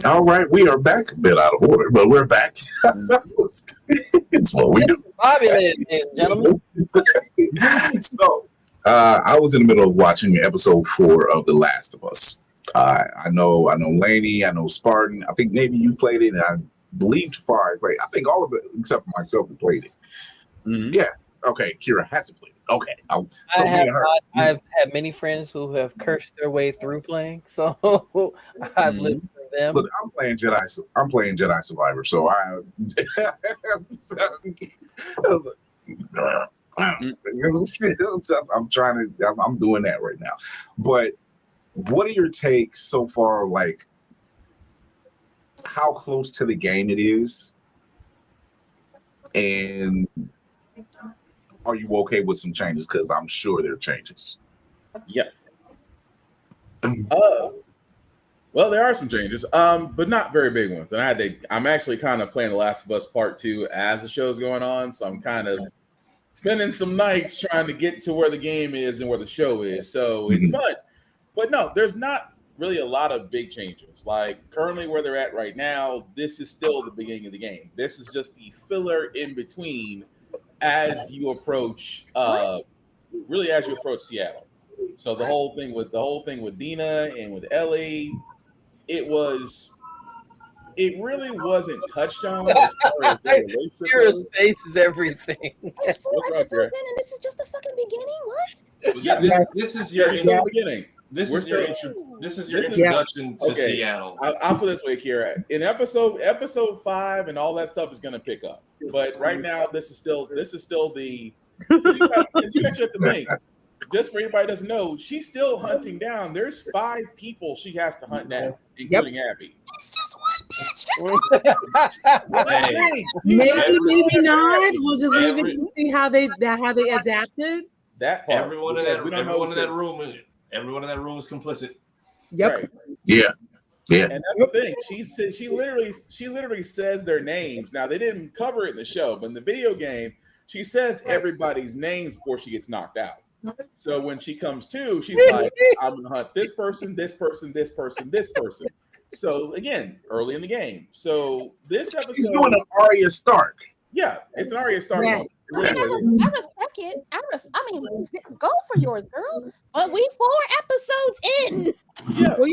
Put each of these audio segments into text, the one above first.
All right, we are back. A bit out of order, but we're back. It's what we do. Populated, ladies and gentlemen. So, I was in the middle of watching episode 4 of The Last of Us. I know Laney, I know Spartan. I think maybe you've played it, and I believe Tafari played. I think all of it except for myself who played it. Mhm. Yeah. Okay, Kira hasn't played it. Okay, so I me have and her. not, I've had many friends who have cursed their way through playing, so I've lived Mhm. through them. Look, I'm playing Jedi. I'm playing Jedi Survivor, so I. I'm trying to. I'm doing that right now. But what are your takes so far? Like how close to the game it is, and are you okay with some changes? Because I'm sure there are changes. Yeah. Well, there are some changes, but not very big ones. And I'm actually kind of playing The Last of Us Part 2 as the show's going on, so I'm kind of spending some nights trying to get to where the game is and where the show is. So it's Mhm. fun. But no, there's not really a lot of big changes. Like currently where they're at right now, this is still the beginning of the game. This is just the filler in between as you approach really as you approach Seattle. So the whole thing with Dina and with Ellie, it was it really wasn't touched on as far as their relationship Kira's goes. face is everything. It's four What's wrong, episodes Kira? in, and this is just the fucking beginning. What? Well, yeah, this is Yeah, your it's still the beginning. this We're is your still this is your this is introduction to okay. Seattle. I'll put it this way, Kira. In episode 5 and all that stuff is going to pick up, but right now this is still the because you have to think. Just for anybody who doesn't know, she's still hunting down. There's 5 people she has to hunt down, including Abby. It's just one bitch. Hey, Maybe not. We'll just leave every- it to see how they adapted. That part. everyone in because that we don't everyone know in that room, everyone in that room is complicit. Yep. Right. Yeah, yeah. And that's the thing. She literally says their names. Now they didn't cover it in the show, but in the video game, she says everybody's names before she gets knocked out. So when she comes to, she's like, I'm gonna hunt this person, this person, this person, this person. So again, early in the game. So this episode, He's doing an Arya Stark. yeah, it's an Arya Stark moment. Yes. It really is. I respect it. I mean, go for yours, girl. But we 4 episodes in. Yeah. Well,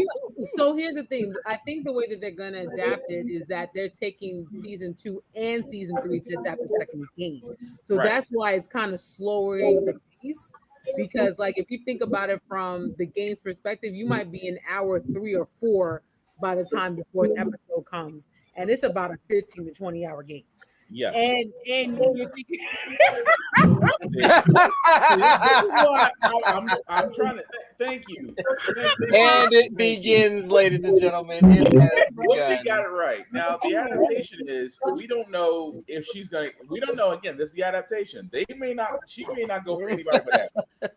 so here's the thing. I think the way that they're gonna adapt it is that they're taking season 2 and season 3 to adapt the second game. So Right. that's why it's kind of slowing the pace. Because, like, if you think about it from the game's perspective, you might be in hour 3 or 4 by the time the 4th episode comes, and it's about a 15 to 20 hour game. Yeah. And you're thinking, This is why I'm trying to thank you. And it begins, ladies and gentlemen. It has Whoopi begun. got it right. Now the adaptation is we don't know if she's going. We don't know. Again, this is the adaptation. She may not go for anybody but that,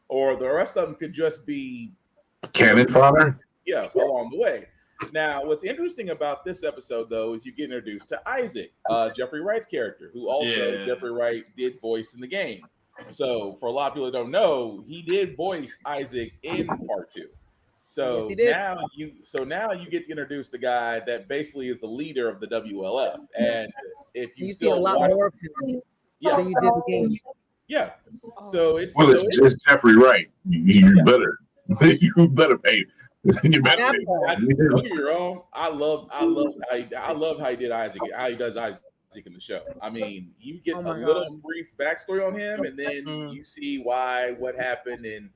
or the rest of them could just be Cannon fodder. yeah along the way. Now, what's interesting about this episode, though, is you get introduced to Isaac, Jeffrey Wright's character, who also Yeah. Jeffrey Wright did voice in the game. So, for a lot of people that don't know, he did voice Isaac in Part 2. So Yes, he did. now you get to introduce the guy that basically is the leader of the WLF. And if you you see a still lot watch, more of him yeah, than you did the game. yeah. So it's Well, it's so just Jeffrey Wright. You Yeah. better, you better pay. You better That pay. part. don't get me wrong. I love how he did Isaac, how he does Isaac in the show. I mean, you get Oh a my little God. brief backstory on him, and then Mhm. you see what happened, and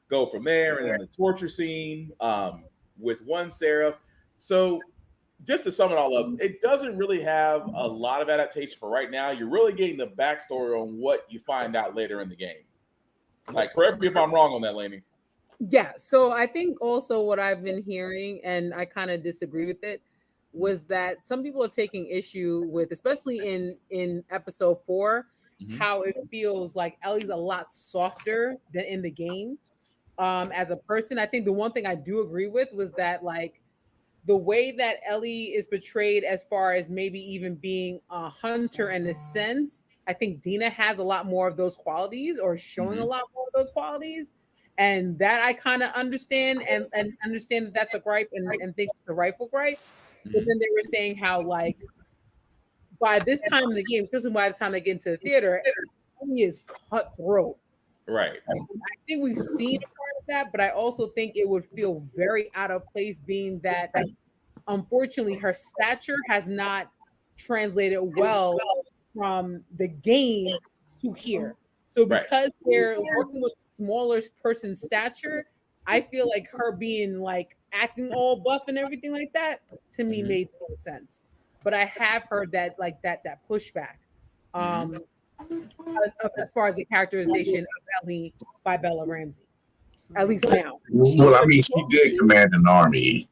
go from there. And then the torture scene with one Seraph. So, just to sum it all up, it doesn't really have a lot of adaptation for right now. You're really getting the backstory on what you find out later in the game. Like, correct me if I'm wrong on that, Lainey. Yeah. So I think also what I've been hearing, and I kind of disagree with it, was that some people are taking issue with, especially in episode 4, Mhm. how it feels like Ellie's a lot softer than in the game. As a person, I think the one thing I do agree with was that, like, the way that Ellie is portrayed as far as maybe even being a hunter in a sense, I think Dina has a lot more of those qualities, or showing a Mhm. lot more of those qualities. And that I kind of understand and understand that that's a gripe and think it's a rightful gripe. But then they were saying how like by this time in the game, especially by the time they get into the theater, he is cutthroat. Right. I think we've seen a part of that, but I also think it would feel very out of place being that unfortunately her stature has not translated well from the game to here. So because they're working with smaller person's stature, I feel like her being like acting all buff and everything like that to me made no sense. But I have heard that like that pushback. As far as the characterization of Ellie by Bella Ramsey, at least now. Well, I mean, she did command an army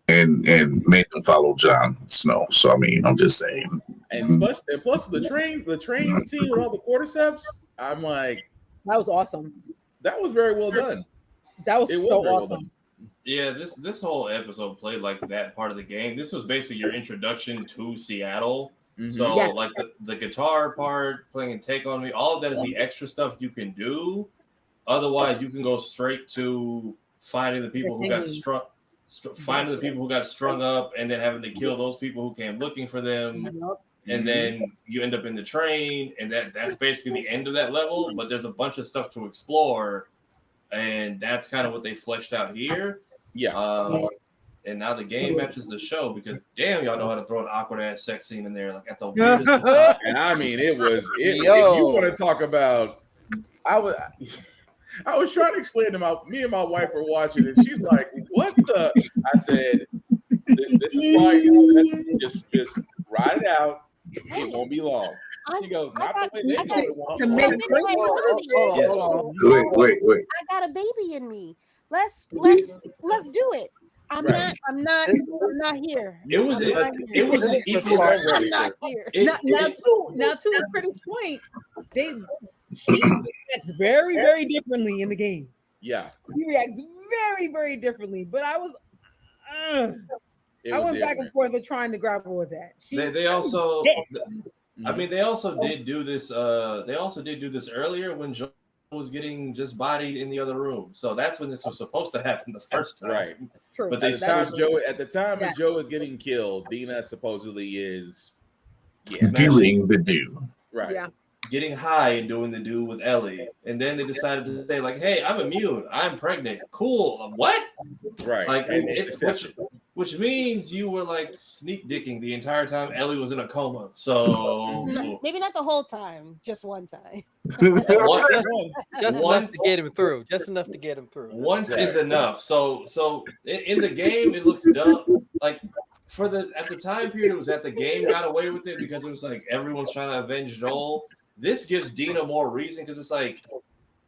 and made them follow Jon Snow. So I mean, I'm just saying. And plus the trains scene with all the cordyceps, I'm like, that was awesome. That was very well done. That was so awesome. Yeah, this whole episode played like that part of the game. This was basically your introduction to Seattle. So like the guitar part, playing Take On Me, all of that is the extra stuff you can do. Otherwise, you can go straight to finding the people who got strung up, and then having to kill those people who came looking for them. And then you end up in the train, and that's basically the end of that level. But there's a bunch of stuff to explore, and that's kind of what they fleshed out here. And now the game matches the show because damn, y'all know how to throw an awkward ass sex scene in there, like at the weirdest time. And I mean, if you want to talk about, I was trying to explain to me and my wife were watching, and she's like, "What the?" I said, "This is why you just ride it out. It won't be long." She goes, "Not the way they go to want." Wait. I got a baby in me. Let's do it. I'm not here. It was I'm not here. Now to a critic's point, she reacts very, very differently in the game. Yeah. He reacts very, very differently. But I went back and forth of trying to grapple with that. They also did do this. They also did do this earlier when Joe was getting just bodied in the other room. So that's when this was supposed to happen the first time. Right. True. But at the time when Joe is getting killed, Dina supposedly is doing the do. Right. Yeah. Getting high and doing the do with Ellie. And then they decided to say, like, hey, I'm immune. I'm pregnant. Cool. What? Right. Like, which means you were like sneak dicking the entire time Ellie was in a coma. So maybe not the whole time, just one time. Just enough to get him through. Just enough to get him through. Once is enough. So in the game, it looks dumb. Like at the time period, it was that the game got away with it because it was like everyone's trying to avenge Joel. This gives Dina more reason because it's like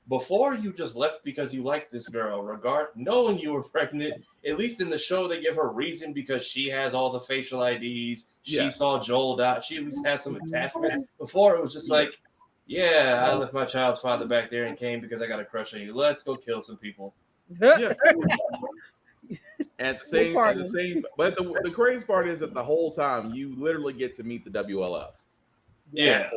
before you just left because you liked this girl, knowing you were pregnant. At least in the show, they give her reason because she has all the facial IDs. She saw Joel die. She at least has some attachment. Before it was just like, yeah, I left my child's father back there and came because I got a crush on you. Let's go kill some people. Yeah. At the same, but the crazy part is that the whole time you literally get to meet the WLF. Yeah.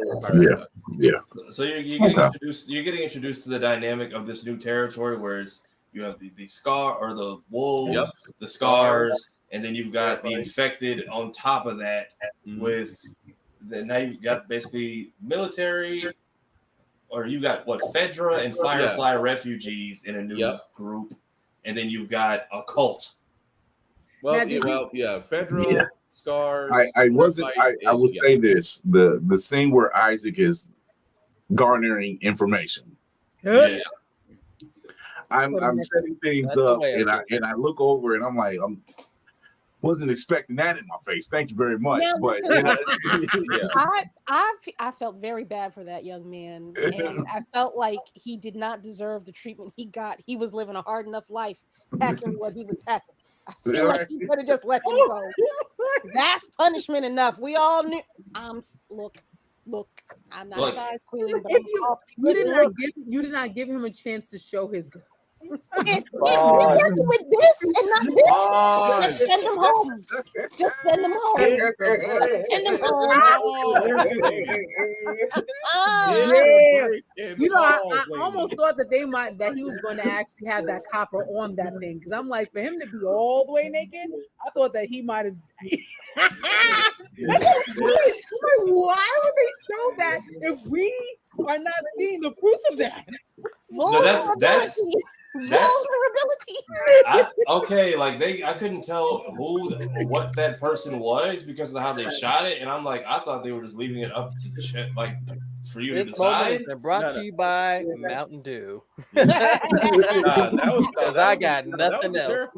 So you're getting introduced to the dynamic of this new territory where you have the scar or the wolves, the scars, and then you've got the infected on top of that now you've got basically military, or you got Fedra and Firefly refugees in a new group, and then you've got a cult. Fedra. Scars. I will say this: the scene where Isaac is garnering information. Yeah. I'm setting things up, and I look over and I'm like, wasn't expecting that in my face. Thank you very much. Now, But I felt very bad for that young man, and I felt like he did not deserve the treatment he got. He was living a hard enough life packing what he was packing. I feel like you could have just let him go. That's punishment enough. We all knew. Look. I'm not a size queen, but you did not give him a chance to show his girl. If you're working with this and not this, just send them home. Just send them home. Send them home. Yeah. You know, I almost thought that that he was going to actually have that copper on that thing, because I'm like, for him to be all the way naked, I thought that he might have. That's so funny. I'm like, why would they show that if we are not seeing the fruits of that? No, that's vulnerability. Okay, like I couldn't tell what that person was because of how they shot it, and I'm like, I thought they were just leaving it up to like for you to decide. They're brought to you by Mountain Dew. That was I got nothing else.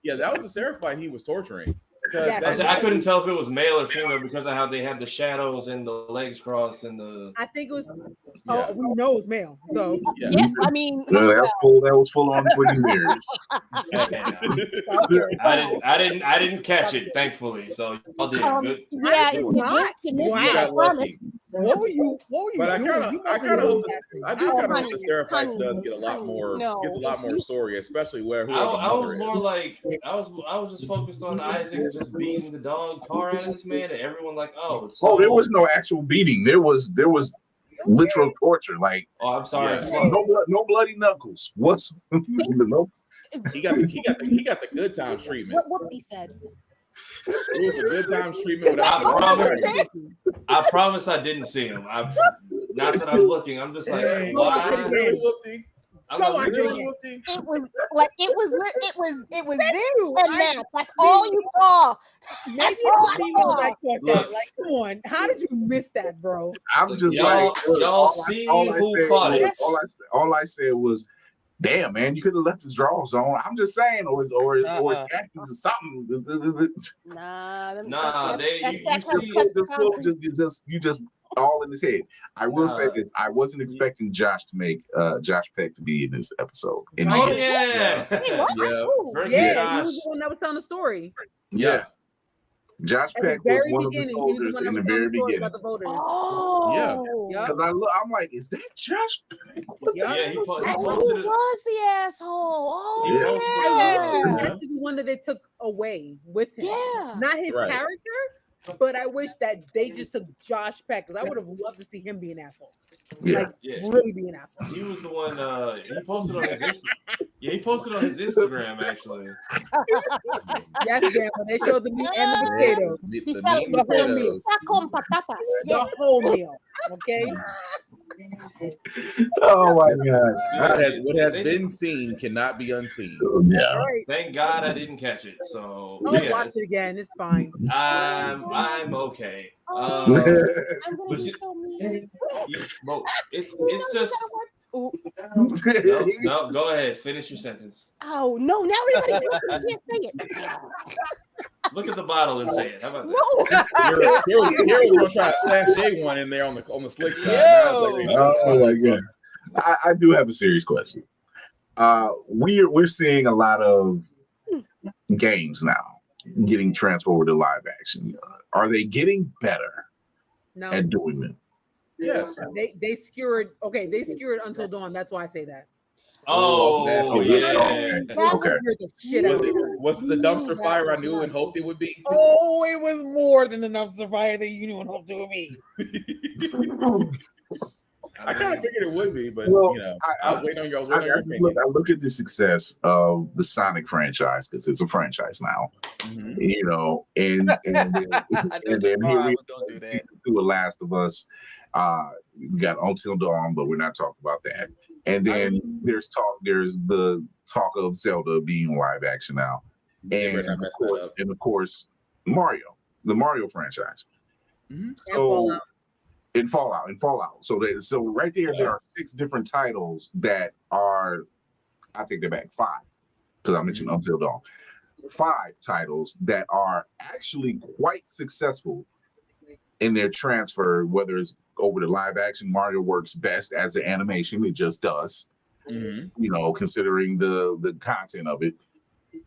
Yeah, that was the Seraphite he was torturing. I couldn't tell if it was male or female because of how they had the shadows and the legs crossed and the. I think it was. Oh, we know it was male. So yeah, I mean, that was full on twin mirrors. I didn't catch it, thankfully. So y'all did good. Yeah, What were you? But I kind of hope the Seraphite does get a lot more story, especially where. I was more like I was just focused on Isaac just beating the dog tar out of this man, and everyone like, there was no actual beating. There was literal torture. Like, I'm sorry, no bloody knuckles. What's no? He got the good times treatment. What he said. It was a good times treatment. I promise I didn't see him. Not that I'm looking. I'm just like, why? It was this and that. That's all you saw. That's all I saw. Like, come on, how did you miss that, bro? I'm just y'all see who caught it. All I said was, damn, man, you could have left his drawers on. I'm just saying, or his khakis or something. Nah, you just all in his head. I will say this: I wasn't expecting Josh to make Josh Peck to be in this episode. He was the one that was telling the story. Yeah. Josh Peck was one of the soldiers in the very beginning. Because I'm like, is that Josh Peck? He posted it. Was the asshole? I wish the one that they took away with him. Yeah, not his character, but I wish that they just took Josh Peck, because I would have loved to see him be an asshole. Really be an asshole. He was the one. He posted on his he posted on his Instagram actually. Yes, damn. When they showed the meat and the potatoes, the whole meal. Okay. Oh my God! What has been seen cannot be unseen. Yeah. Right. Thank God I didn't catch it. So I'll watch it again. It's fine. I'm okay. I'm gonna be so mean. It's just. No, go ahead. Finish your sentence. Oh no! Now everybody can't say it. Look at the bottle and say it. How about that? Here we're gonna try to stash one in there on the slick side. Oh my God! I do have a serious question. We're seeing a lot of games now getting transferred to live action. Are they getting better at doing it? Yes. They skewered. Okay, they skewered Until Dawn. That's why I say that. Okay. Was the dumpster fire I knew and hoped it would be? Oh, it was more than the dumpster fire that you knew and hoped it would be. I kind of figured it would be, but I was waiting on you. I look at the success of the Sonic franchise, because it's a franchise now. And then here we go, season 2 of Last of Us. We got Until Dawn, but we're not talking about that. And then there's the talk of Zelda being live action now, and of course Mario, the Mario franchise. So. In Fallout. So right there are 6 different titles that are, I take that back, 5, because I mentioned Until Dawn. 5 titles that are actually quite successful in their transfer, whether it's over to live action. Mario works best as an animation; it just does. Considering the content of it.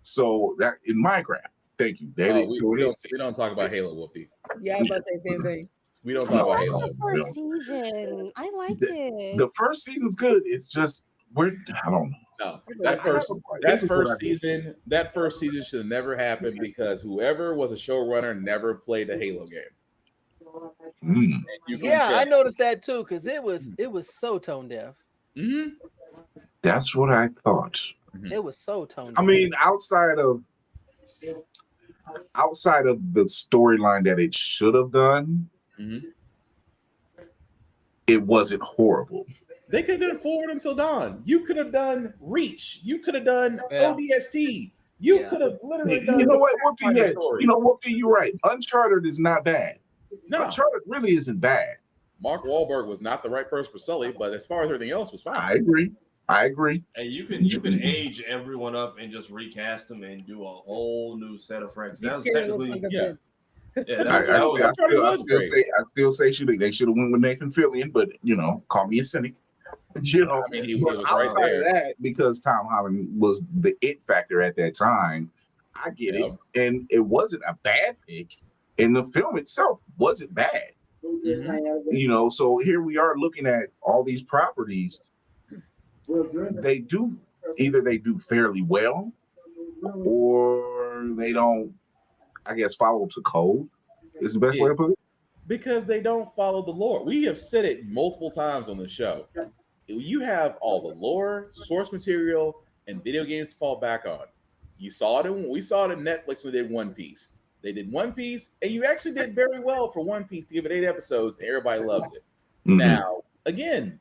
So that in Minecraft, thank you. We don't talk about Halo, Whoopi. Yeah, I was about to say the same thing. We don't talk about Halo. The first season, I liked it. The first season's good. It's just Where I don't know. No, I that first don't know. that This is what I first mean. season, that first season should have never happened because whoever was a showrunner never played a Halo game. Mm. You can Yeah, I check. noticed that too because it was so tone deaf. Mhm. That's what I thought. It was so tone I deaf. mean, outside of the storyline that it should have done, Mhm. it wasn't horrible. They could have done Forward Until Dawn. You could have done Reach. You could have done Yeah. ODST. You Yeah. could have literally done You know the what? Whoopi, Pathfinder yeah, story. you know, Whoopi, you're right. Uncharted is not bad. No, Uncharted really isn't bad. Mark Wahlberg was not the right person for Sully, but as far as everything else was I fine. agree. And you can age everyone up and just recast them and do a whole new set of friends. That was technically yeah. yeah. I That was still say they should have went with Nathan Fillion, but you know, call me a cynic. You know, I mean, he but was right outside there. of that, because Tom Holland was the it factor at that time, I get Yep. it, and it wasn't a bad pick, and the film itself wasn't bad. You know, so here we are looking at all these properties. They do fairly well, or they don't. I guess follow to code is the best way to put it. Because they don't follow the lore. We have said it multiple times on the show. You have all the lore, source material, and video games to fall back on. We saw it in Netflix when they did One Piece. They did One Piece, and you actually did very well for One Piece to give it 8 episodes, and everybody loves it. Mhm. Now, again,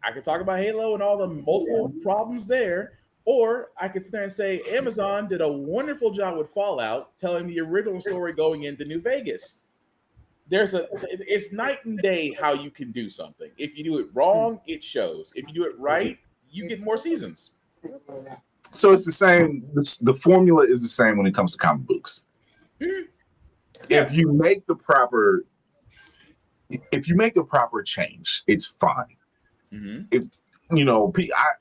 I could talk about Halo and all the multiple problems there, or I could sit there and say Amazon did a wonderful job with Fallout, telling the original story going into New Vegas. It's night and day how you can do something. If you do it wrong, it shows. If you do it right, you get more seasons. So it's the same. The formula is the same when it comes to comic books. Yes. If you make the proper change, it's fine. Mhm. You know,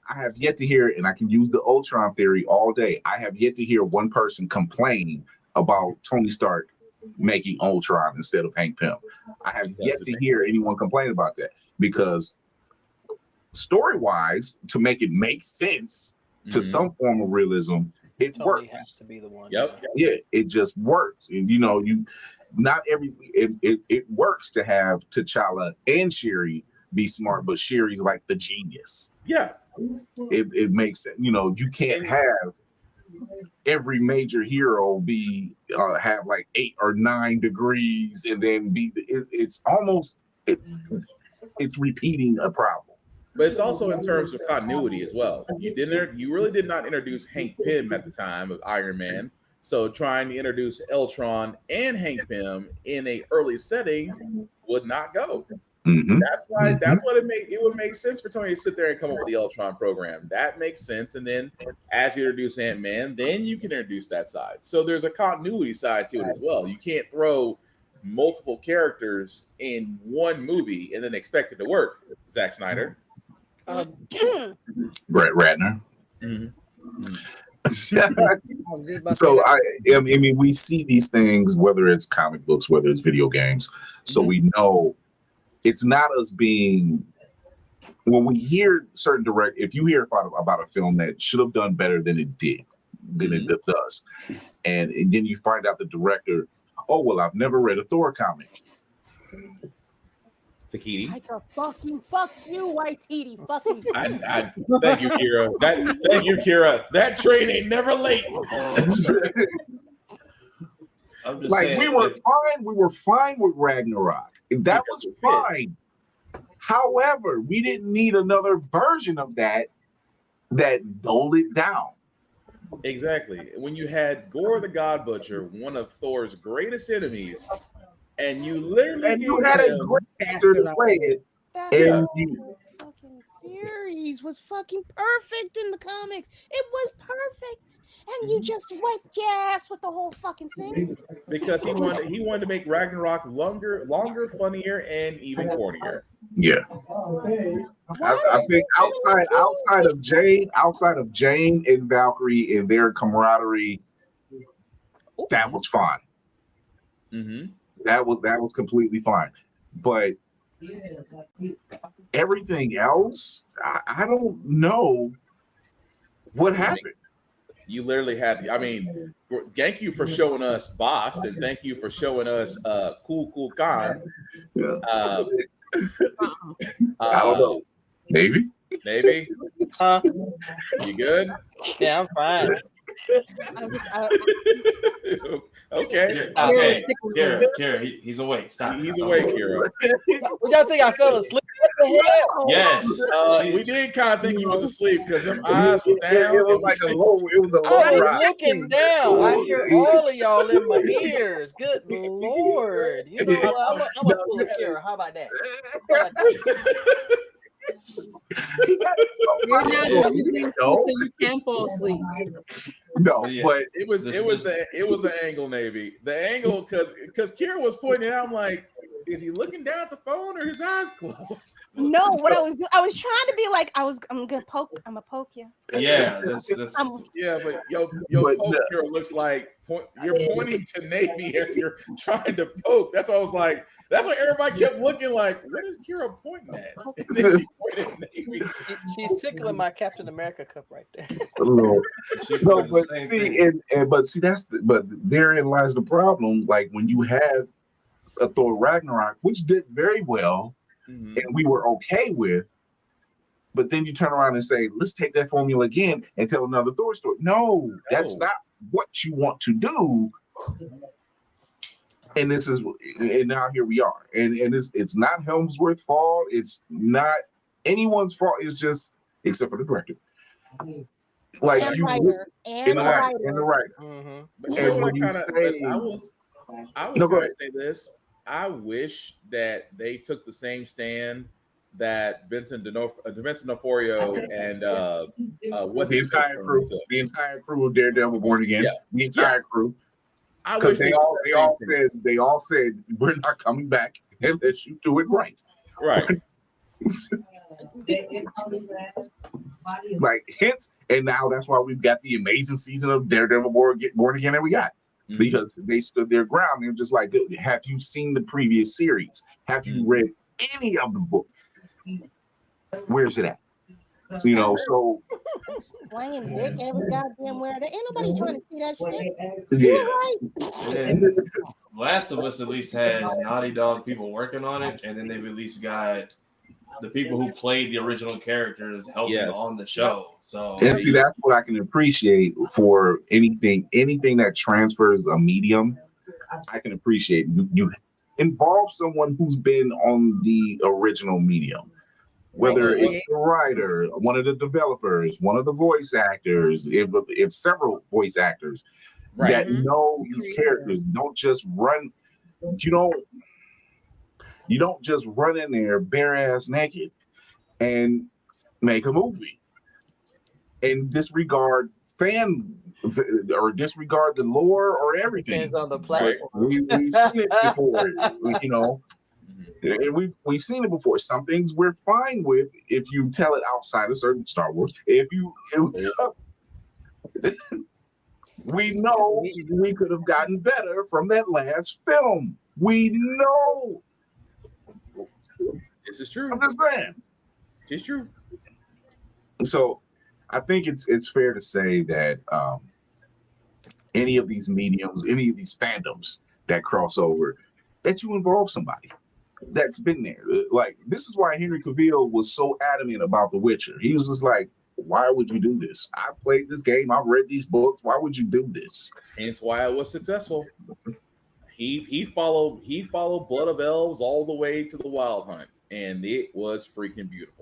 I have yet to hear, and I can use the Ultron theory all day. I have yet to hear one person complain about Tony Stark making Ultron instead of Hank Pym. I have yet to hear anyone complain about that, because story-wise, to make it make sense to some form of realism, it Tony works. has to be the one. Yep. Yeah, it just works. And you know, it works to have T'Challa and Shuri be smart, but Shuri's like the genius. Yeah. It makes sense. You know, you can't have every major hero be have like 8 or 9 degrees and then it's repeating a problem. But it's also in terms of continuity as well. You really did not introduce Hank Pym at the time of Iron Man. So trying to introduce Eltron and Hank Pym in a early setting would not go. Mm-hmm. That's what it would make sense for Tony to sit there and come up with the Eltron program. That makes sense. And then as you introduce Ant-Man, then you can introduce that side. So there's a continuity side to it as well. You can't throw multiple characters in one movie and then expect it to work, Zack Snyder. Brett Ratner. Mm-hmm. So I mean, we see these things, whether it's comic books, whether it's video games. So we know it's not us being, when we hear certain if you hear about a film that should have done better than it did, than it does, and then you find out the director, oh well, I've never read a Thor comic. Tahiti. I can fucking fuck you, Waititi. Fucking. Thank you, Kira. Thank you, Kira. That train ain't never late. I'm just like saying, we were fine with Ragnarok. That was fine. However, we didn't need another version of that dulled it down. Exactly. When you had Gore the God Butcher, one of Thor's greatest enemies, and you literally had a great actor to play it, That fucking series was fucking perfect in the comics. It was perfect, and you just wiped your ass with the whole fucking thing. Because he wanted to make Ragnarok longer, funnier, and even cornier. Yeah, I think outside of Jane and Valkyrie and their camaraderie, that was fine. Mm-hmm. That was completely fine. But Everything else, I don't know what happened. You literally had. I mean, thank you for showing us Boss, and thank you for showing us Cool Khan. Yeah. Uh, I don't know. Maybe. Maybe. Huh? You good? Yeah, I'm fine. Okay. Okay, Kara, he's awake. Stop. He's awake, Hero. What y'all think I fell asleep? What the hell? Yes. We did kind of think he was asleep because them eyes were down. It was like a low. It was a low I was ride. looking down. I hear all of y'all in my ears. Good Lord. You know what? I'm gonna pull a Kara. How about that? You're not using so you can fall asleep. No, but it was the angle, Navy. The angle because Kira was pointing out, I'm like, is he looking down at the phone or his eyes closed? No, what I was trying to be like, I'm gonna poke you. Yeah, that's yeah, but your But poke here looks like you're pointing to Navy as you're trying to poke. That's why I was like, that's why everybody kept looking like, what is Kira pointing at? And then she pointed at Navy. She's tickling my Captain America cup right there. no, but see, but therein lies the problem. Like when you have a Thor Ragnarok, which did very well, and we were okay with, but then you turn around and say, let's take that formula again and tell another Thor story. No, that's not what you want to do. And now here we are. And it's not Helmsworth's fault. It's not anyone's fault. It's just, except for the director. Like and you writer, and the writer. Mm-hmm. But you know what I was going to say this. I wish that they took the same stand that Vincent D'Onofrio and the entire crew of Daredevil Born Again, the entire crew, because they all said we're not coming back unless you do it right. Like hence, and now that's why we've got the amazing season of Daredevil Born Again that we got. Because they stood their ground. They're just like, have you seen the previous series? Have you read any of the book? Where's it at? You know, so slanging dick every goddamn where. Ain't nobody trying to see that shit. Yeah. You're right. Last of Us at least has Naughty Dog people working on it, and then they've at least got the people who played the original characters helping on the show. So and see, that's what I can appreciate for anything that transfers a medium. I can appreciate you involve someone who's been on the original medium, whether it's the writer, one of the developers, one of the voice actors, if several voice actors that know these characters. Don't just run. You don't just run in there bare ass naked and make a movie and disregard disregard the lore or everything. Depends on the platform. We've seen it before, you know. And we've seen it before. Some things we're fine with if you tell it outside of certain Star Wars. We know we could have gotten better from that last film. We know. This is true. I'm just saying. It's true. So I think it's fair to say that any of these mediums, any of these fandoms that cross over, that you involve somebody that's been there. Like, this is why Henry Cavill was so adamant about The Witcher. He was just like, why would you do this? I played this game. I read these books. Why would you do this? Hence why it was successful. He followed Blood of Elves all the way to the Wild Hunt, and it was freaking beautiful.